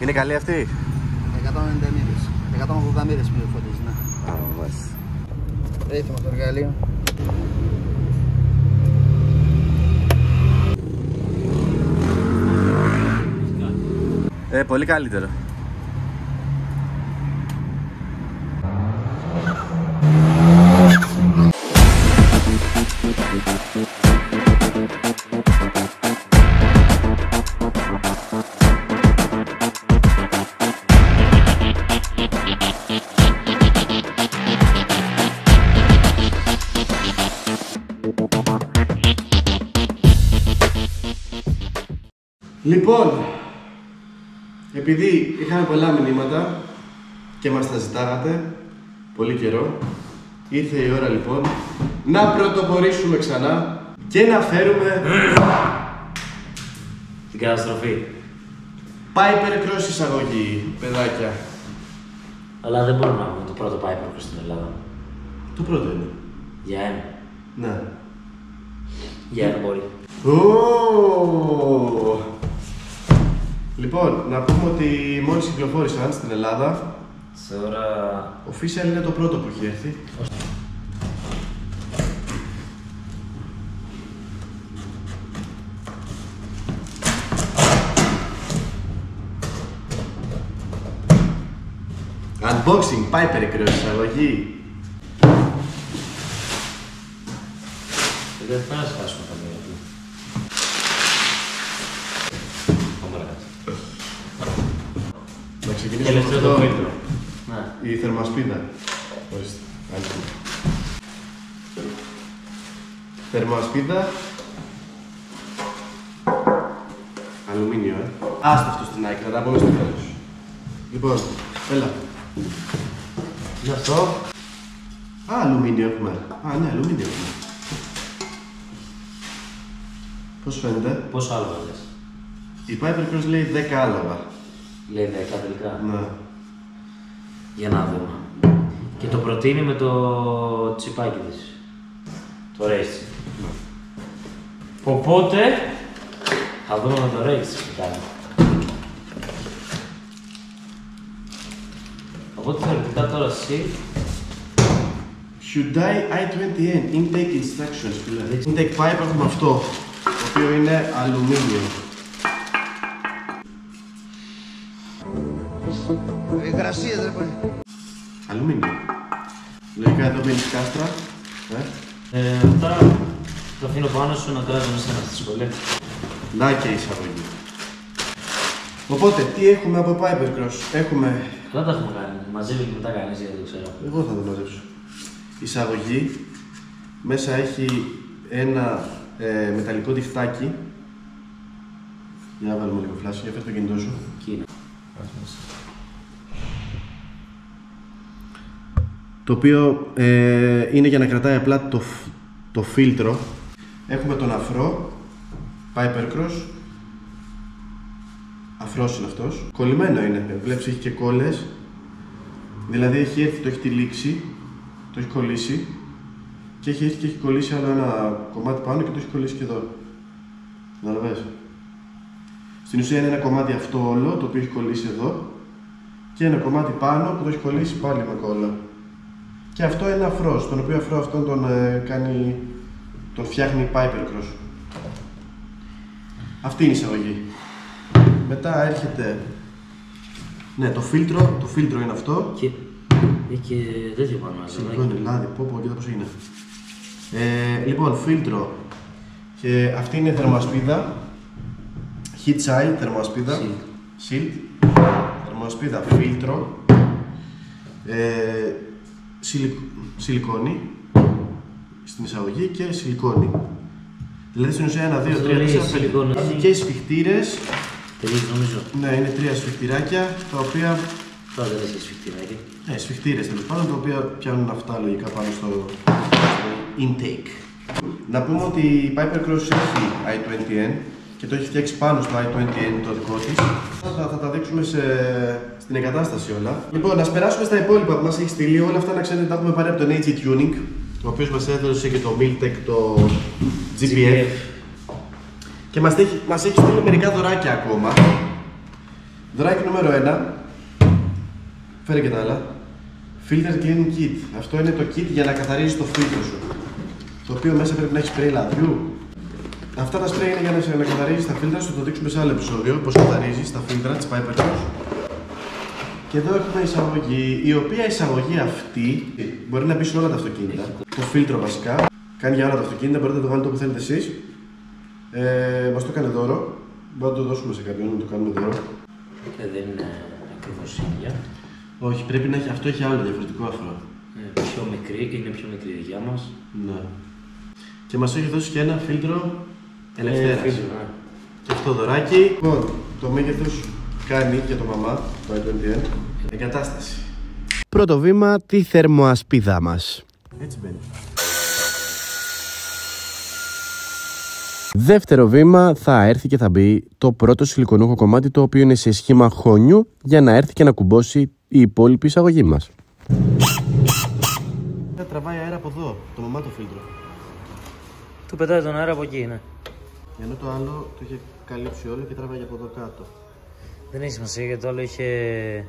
Είναι καλή αυτή? 190 μοίρες. 180 μοίρες πήρε φωτής, ναι. Α, βάζει. Έτοιμο το εργαλείο. Πολύ καλύτερο. Λοιπόν, επειδή είχαμε πολλά μηνύματα και μας τα ζητάγατε πολύ καιρό, ήρθε η ώρα λοιπόν να πρωτοπορήσουμε ξανά και να φέρουμε την καταστροφή. Piper Cross εισαγωγή, παιδάκια. Αλλά δεν μπορούμε να έχουμε το πρώτο Piper Cross στην Ελλάδα. Το πρώτο είναι. Για ένα. Ναι. Για ένα μπορεί. Λοιπόν, να πούμε ότι μόλις κυκλοφόρησαν στην Ελλάδα. Τώρα... Official είναι το πρώτο που έχει έρθει. Unboxing Piper Cross εισαγωγή. Δεν θα σπάσουμε καμία. Να ξεκινήσουμε με το αυτό, φίλτρο. η θερμασπίδα. Ορίστε, θερμασπίδα. Αλουμίνιο, Άστα αυτό στην άκρη, θα τα πούμε στο τέλος. Λοιπόν, έλα. Είναι αυτό. Α, αλουμίνιο έχουμε. Α, ναι, αλουμίνιο έχουμε. Πώς φαίνεται? Πόσο άλογα λες? Η Piper Cross λέει 10 άλογα. Λέει 10 τελικά. Ναι. Για να δούμε. Και το προτείνει με το τσιπάκι της. Το race. Ναι. Οπότε θα δούμε με το race τι κάνει. Οπότε θεωρητικά τώρα εσύ Hyundai i20N Intake Instructions δηλαδή. Intake pipe έχουμε αυτό, το οποίο είναι αλουμίνιο. Υγρασίες δεν μπορεί. Αλουμίνιο. Λογικά εδώ μπαίνεις κάστρα. Αυτά το αφήνω πάνω σου να κράζουμε εσένα στη σχολή. Να και εισαγωγή. Οπότε, τι έχουμε από Piper Cross? Έχουμε... Δεν τα έχουμε κάνει. Μαζεύει και μετά κανείς γιατί το ξέρω. Εγώ θα το μαζέψω. Εισαγωγή. Μέσα έχει ένα μεταλλικό τυφτάκι. Για να βάλουμε λίγο φλάσιο, για φέρ το κινητό σου. Εκεί είναι. Το οποίο είναι για να κρατάει απλά το φίλτρο. Έχουμε τον αφρό Piper Cross. Αφρός είναι αυτός. Κολλημένο είναι, βλέπεις έχει και κόλλες. Δηλαδή έχει έρθει, το έχει τυλίξει, το έχει κολλήσει και έχει έρθει και έχει κολλήσει άλλο ένα κομμάτι πάνω και το έχει κολλήσει και εδώ. Καταλαβαίνεις. Στην ουσία είναι ένα κομμάτι αυτό όλο, το οποίο έχει κολλήσει εδώ και ένα κομμάτι πάνω που το έχει κολλήσει πάλι με κόλλα. Και αυτό είναι αφρός, τον οποίο αφρό αυτόν τον φτιάχνει η Piper Cross. Αυτή είναι η εισαγωγή. Μετά έρχεται, ναι, το φίλτρο είναι αυτό. Και έχει και τέτοιο πάνω μαζί. Συγγνώμη, λάδι, πω, κοίτα πώς είναι. Λοιπόν, φίλτρο. Και αυτή είναι η θερμασπίδα. Heat side, θερμασπίδα. Shield. Θερμασπίδα, φίλτρο. Σιλικόνη στην εισαγωγή και σιλικόνη. Δηλαδή στην ουσία 1, 2, 3, 4, 5 και σφιχτήρες. Τελείως νομίζω. Ναι, είναι 3 σφιχτηράκια τα οποία. Τώρα δεν έχει σφιχτηράκι. Ναι, σφιχτήρες τέλος πάντων, τα οποία πιάνουν αυτά λογικά πάνω στο intake. Να πούμε ότι η Piper Cross έχει i20N και το έχει φτιάξει πάνω στο i20N το δικό της. Θα τα δείξουμε στην εγκατάσταση όλα. Λοιπόν, ας περάσουμε στα υπόλοιπα που μας έχει στείλει. Όλα αυτά να ξέρετε τα έχουμε πάρει από τον AG Tuning, ο οποίος μας έδωσε και το Miltech, το GPF. Και μας έχει στείλει μερικά δωράκια ακόμα. Δωράκι νούμερο 1. Φέρε και τα άλλα. Filter Cleaning Kit. Αυτό είναι το kit για να καθαρίζεις το φίλτρο σου. Το οποίο μέσα πρέπει να έχει σπρέι λαδιού. Αυτά τα σπρέι είναι για να καθαρίζεις τα φίλτρα σου. Θα το δείξουμε σε άλλο επεισόδιο. Πώς καθαρίζεις τα φίλτρα της Piper Crush. Και εδώ έχουμε εισαγωγή. Η οποία εισαγωγή αυτή μπορεί να μπει σε όλα τα αυτοκίνητα. Το φίλτρο βασικά. Κάνει για όλα τα αυτοκίνητα. Μπορείτε να το βάλετε όπου θέλετε εσείς. Μας το έκανε δώρο. Μπορούμε να το δώσουμε σε κάποιον να το κάνουμε δώρο. Δεν είναι ακριβώς ίδια. Όχι, πρέπει να έχει. Αυτό έχει άλλο διαφορετικό αφρό. Πιο μικρή, είναι πιο μικρή η δικιά μας. Ναι. Και μας έχει δώσει και ένα φίλτρο ελευθέρας. Ναι. Και αυτό δωράκι. Λοιπόν, το μέγεθος κάνει για το μαμά, το i20N, εγκατάσταση. Πρώτο βήμα, τη θερμοασπίδα μας. Έτσι μπαίνει. Δεύτερο βήμα, θα έρθει και θα μπει το πρώτο σιλικονούχο κομμάτι, το οποίο είναι σε σχήμα χωνιού, για να έρθει και να κουμπώσει η υπόλοιπη εισαγωγή μας. Θα τραβάει αέρα από εδώ, το μαμά το φίλτρο. Του πετάει τον αέρα από εκεί, ναι. Ενώ το άλλο το είχε καλύψει όλο και τραβάει από εδώ κάτω. Δεν έχει σημασία γιατί το άλλο είχε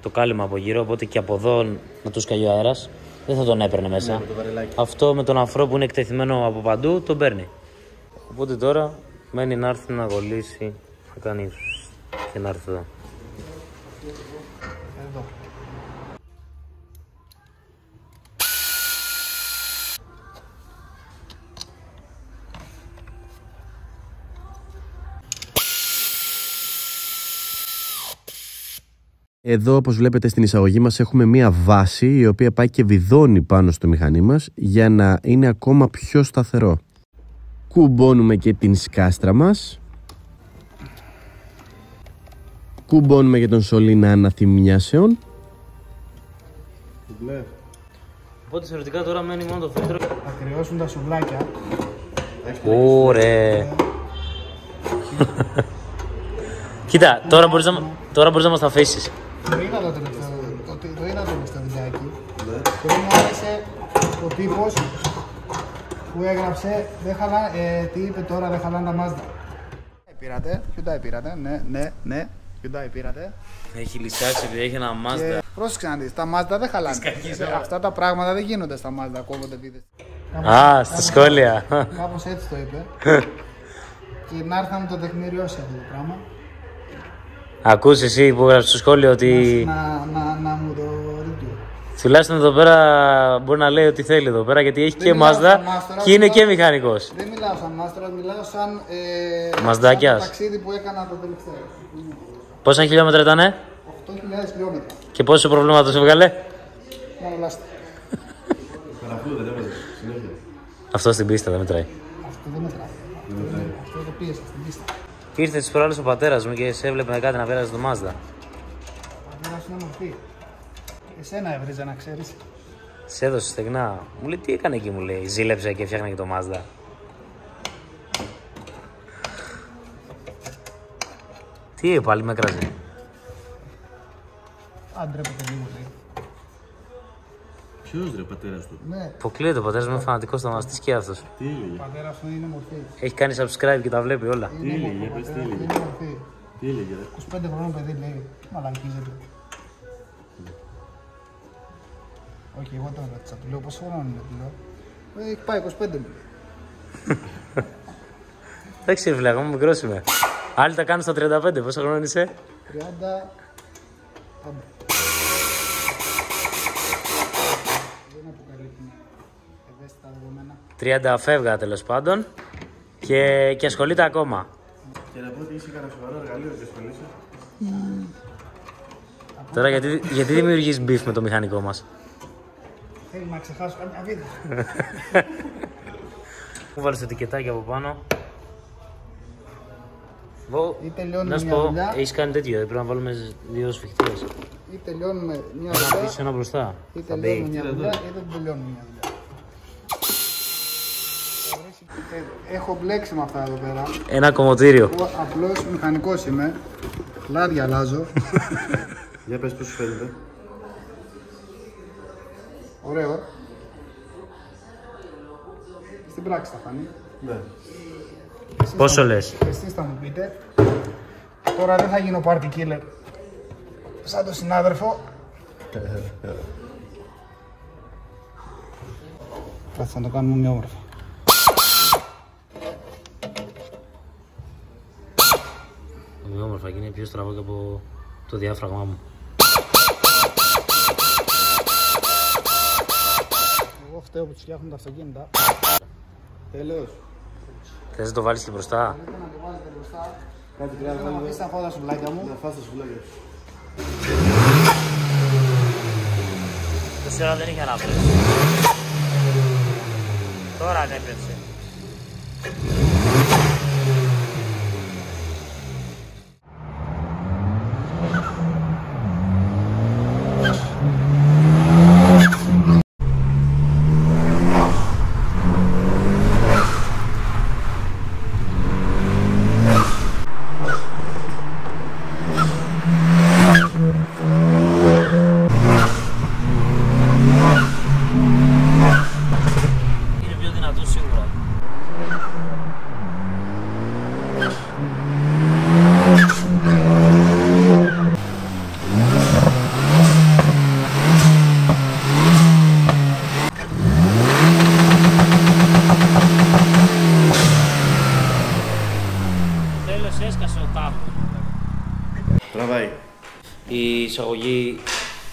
το κάλυμα από γύρω, οπότε και από εδώ να του σκαγεί ο αέρας. Δεν θα τον έπαιρνε μέσα. Ναι, αυτό με τον αφρό που είναι εκτεθειμένο από παντού τον παίρνει. Οπότε τώρα μένει να έρθει να γολίσει, να κάνει και να έρθει εδώ. Εδώ, όπως βλέπετε στην εισαγωγή μας, έχουμε μία βάση η οποία πάει και βιδώνει πάνω στο μηχανή μας για να είναι ακόμα πιο σταθερό. Κουμπώνουμε και την σκάστρα μας. Κουμπώνουμε και τον σωλήνα αναθυμιάσεων. Οπότε θεωρητικά τώρα μένει μόνο το φίλτρο. Θα κρυώσουν τα σουβλάκια. Ωραία. Κοίτα, τώρα μπορείς να μας τα αφήσεις. Το είδα το τελευταίο βιντεάκι. Και δεν μου άρεσε ο τύπος που έγραψε τι είπε τώρα, δεν χαλάνε τα Mazda. Hyundai πήρατε, ναι, Hyundai πήρατε. Έχει λυσάξει επειδή έχει ένα Mazda. Και πρόσεξε να δεις, τα Mazda δεν χαλάνε. Αυτά τα πράγματα δεν γίνονται στα Mazda, κόβονται βίδες. Στα σχόλια. Κάπως έτσι το είπε. Και να έρθαμε το τεχνηριώσει αυτό το πράγμα. Ακούς εσύ που έγραψε στο σχόλιο ότι Να μου το ρίχνει. τουλάχιστον εδώ πέρα μπορεί να λέει ό,τι θέλει εδώ πέρα, γιατί έχει και Mazda και είναι και μηχανικός. Δεν μιλάω σαν μάστορα, μιλάω σαν Μαζδάκιας. το ταξίδι που έκανα το τελευταίο. Πόσα χιλιόμετρα ήτανε? 8.000 χιλιόμετρα. Και πόσο προβλήματος έβγαλε? Μόνο λάστα. Παραφλού δεν έβαζε, συνέχεια. Αυτό στην πίστα δεν μετράει. Αυτό δεν μετράει. Αυτό το πίεσα στην πίστα. Ήρθε τις προάλλες ο πατέρας μου και σε έβλεπε κάτι να πέρασε το Mazda. Ο πατέρας είναι μορφή. Εσένα έβριζε να ξέρεις. Σε έδωσε στεγνά. Μου λέει τι έκανε εκεί, μου λέει. Ζήλεψε και φτιάχνε και το Mazda. Τι πάλι με κράζει. Αντρέπεται λίγο λέει. Ποιος ρε, πατέρας του? Ναι, Αποκλείεται, ο πατέρας μου είναι φανατικός θαυμαστής και αυτός. Τι έλεγε? ο πατέρας σου είναι μορφή. Έχει κάνει subscribe και τα βλέπει όλα. Τι έλεγε, πες τι έλεγε? Είναι μορφή. Τι έλεγε ρε? 25 χρόνων παιδί λέει. Μαλακίζεται. Όχι, εγώ τον ρώτησα. Του λέω πόσο χρόνο είναι, του λέω. Έχει πάει 25 μου. Εντάξει ρε φίλε, ακόμα μικρός είμαι. Άλλοι τα κάνουν στα 35, πόσο χρόνο είσαι? 30. Άντε. Δεν αποκαλύπτουν ευαίσθητα δεδομένα. 30 φεύγα τέλος πάντων και ασχολείται ακόμα. Και να πω ότι είσαι κανένα σοβαρό εργαλείο και ασχολείσαι. Τώρα γιατί δημιουργείς μπιφ με το μηχανικό μας? Θέλει να ξεχάσω καμιά βίδα. Μου βάλεις το τικετάκι από πάνω. Ή τελειώνουμε Να σου μια πω, δουλειά. έχεις κάνει τέτοιο, πρέπει να βάλουμε δύο σφιχτήρες. Ή τελειώνουμε μια Να δουλειά. πεις ένα μπροστά. Ή Θα τελειώνουμε μπει. μια δουλειά ή δεν τελειώνουμε μια δουλειά. Έχω μπλέξει με αυτά εδώ πέρα. Ένα κομμωτήριο. Εγώ απλώς μηχανικός είμαι. Λάδια αλλάζω. Για πες πώς σου φαίνεται. Ωραίο. Στην πράξη θα φανεί. Ναι. Πόσο λες? Εσείς θα μου πείτε. Τώρα δεν θα γίνω party killer σαν τον συνάδελφο. Θα το κάνουμε μια όμορφα. Μια όμορφα και είναι πιο στραβό και από το διάφραγμά μου. Εγώ φταίω που τους φτιάχνουν τα αυτοκίνητα. Τέλος. Θες να το βάλεις και μπροστά? Θέλω να το βάζετε μπροστά. Κάτι Θέλω να μου αφήσεις τα φώτα σουβλάκια μου. Να φας τα σουβλάκια σου. Τόση ώρα δεν είχε ανάψει. Τώρα ανέπνευσε. Τραβάει. Η εισαγωγή,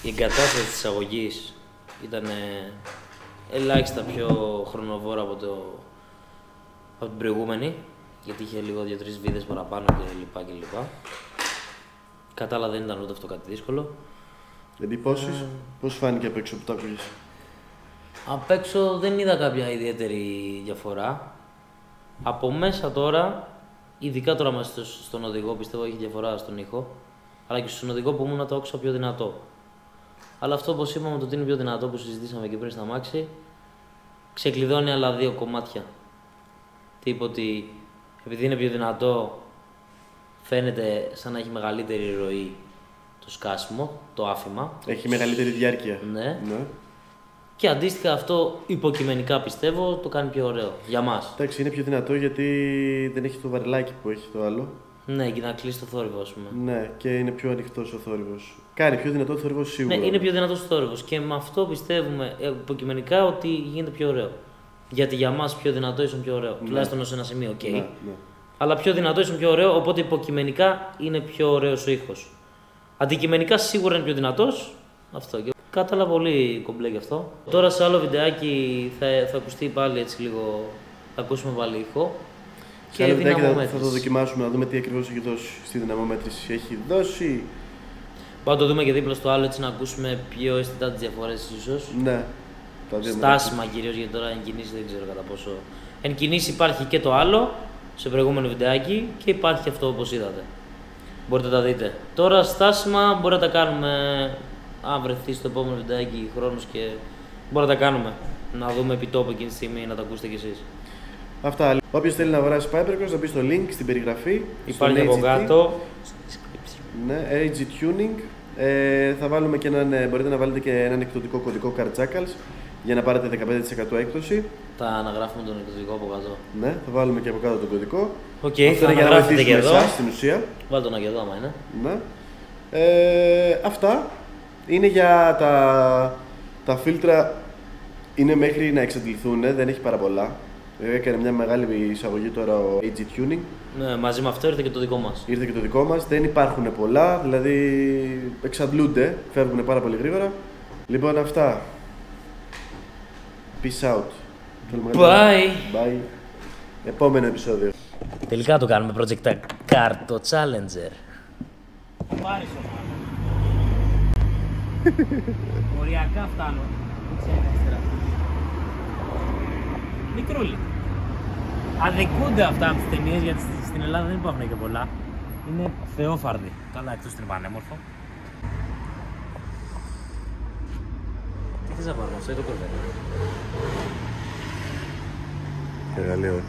η εγκατάσταση της εισαγωγής ήταν ελάχιστα πιο χρονοβόρα από την προηγούμενη, γιατί είχε λίγο 2-3 βίδες παραπάνω κλπ. Κατά άλλα δεν ήταν ούτε αυτό κάτι δύσκολο. Εντυπώσεις, πώς φάνηκε απ' έξω που το άκουγες? Απ' έξω δεν είδα κάποια ιδιαίτερη διαφορά. Από μέσα τώρα, ειδικά τώρα μέσα στον οδηγό, πιστεύω έχει διαφορά στον ήχο. Αλλά και στον οδηγό που ήμουν το άκουσα πιο δυνατό. Αλλά αυτό, όπως είπαμε, το ότι είναι πιο δυνατό που συζητήσαμε και πριν στα μάξι, ξεκλειδώνει άλλα δύο κομμάτια. Τι είπε ότι επειδή είναι πιο δυνατό, φαίνεται σαν να έχει μεγαλύτερη ροή το σκάσιμο, το άφημα. Έχει μεγαλύτερη διάρκεια. Ναι. Ναι. Και αντίστοιχα αυτό υποκειμενικά πιστεύω το κάνει πιο ωραίο για μας. Εντάξει, είναι πιο δυνατό γιατί δεν έχει το βαρελάκι που έχει το άλλο. Ναι, και να κλείσει το θόρυβο, ας πούμε. Ναι, και είναι πιο ανοιχτός ο θόρυβος. Κάνει πιο δυνατό το θόρυβο σίγουρα. Ναι, είναι πιο δυνατός ο θόρυβος και με αυτό πιστεύουμε υποκειμενικά ότι γίνεται πιο ωραίο. Γιατί για μας πιο δυνατό ήσουν πιο ωραίο. Ναι. Τουλάχιστον ως ένα σημείο, οκ. Ναι. Αλλά πιο δυνατό ήσουν πιο ωραίο, οπότε υποκειμενικά είναι πιο ωραίος ο ήχος. Αντικειμενικά σίγουρα είναι πιο δυνατός. Αυτό. Και κατάλαβα πολύ κομπλέ γι' αυτό. Τώρα σε άλλο βιντεάκι θα ακουστεί πάλι έτσι λίγο. Θα ακούσουμε πάλι ήχο. Και άλλο βιντεάκι θα το δοκιμάσουμε να δούμε τι ακριβώς έχει δώσει στη δυναμομέτρηση. Έχει δώσει. Πάμε να το δούμε και δίπλα στο άλλο έτσι να ακούσουμε πιο αισθητά τις διαφορές ίσως. Ναι. Στάσιμα κυρίως, γιατί τώρα εν κινήσει δεν ξέρω κατά πόσο. Εν κινήσει υπάρχει και το άλλο σε προηγούμενο βιντεάκι και υπάρχει και αυτό όπως είδατε. Μπορείτε να τα δείτε. Τώρα στάσιμα μπορεί να τα κάνουμε. Αν βρεθεί στο επόμενο βιντεάκι χρόνος και μπορεί να τα κάνουμε. Να δούμε επί τόπου εκείνη τη στιγμή να τα ακούσετε κι εσείς. Αυτά. Όποιος θέλει να αγοράσει Pipercross θα μπει στο link στην περιγραφή. Υπάρχει από κάτω. Ναι, AG Tuning. Θα βάλουμε και μπορείτε να βάλετε και έναν εκδοτικό κωδικό Carjackals για να πάρετε 15% έκπτωση. Θα αναγράφουμε τον εκδοτικό από κάτω. Ναι, θα βάλουμε και από κάτω τον κωδικό. Οκ, θα αναγράφετε και εδώ. Εσάς, στην ουσία. Βάλτε τον και εδώ άμα είναι. Ναι. Αυτά είναι για τα φίλτρα. Είναι μέχρι να εξαντληθούν, δεν έχει πάρα πολλά. Έκανε μια μεγάλη εισαγωγή τώρα ο AG Tuning. Ναι, μαζί με αυτό ήρθε και το δικό μας. Ήρθε και το δικό μας. Δεν υπάρχουν πολλά, δηλαδή εξαντλούνται, φεύγουν πάρα πολύ γρήγορα. Λοιπόν, αυτά. Peace out. Bye. Bye. Επόμενο επεισόδιο. Τελικά το κάνουμε Project Car, το Challenger. Πάρεις οριακά φτάνω. Μικρούλι. Αδικούνται αυτά από τις ταινίες γιατί στην Ελλάδα δεν υπάρχουν και πολλά. Είναι θεόφαρδοι. Καλά, εκτός την πανέμορφο. Τι θες να πάρουμε, αυτό ή το κορδέλο? Εργαλείο.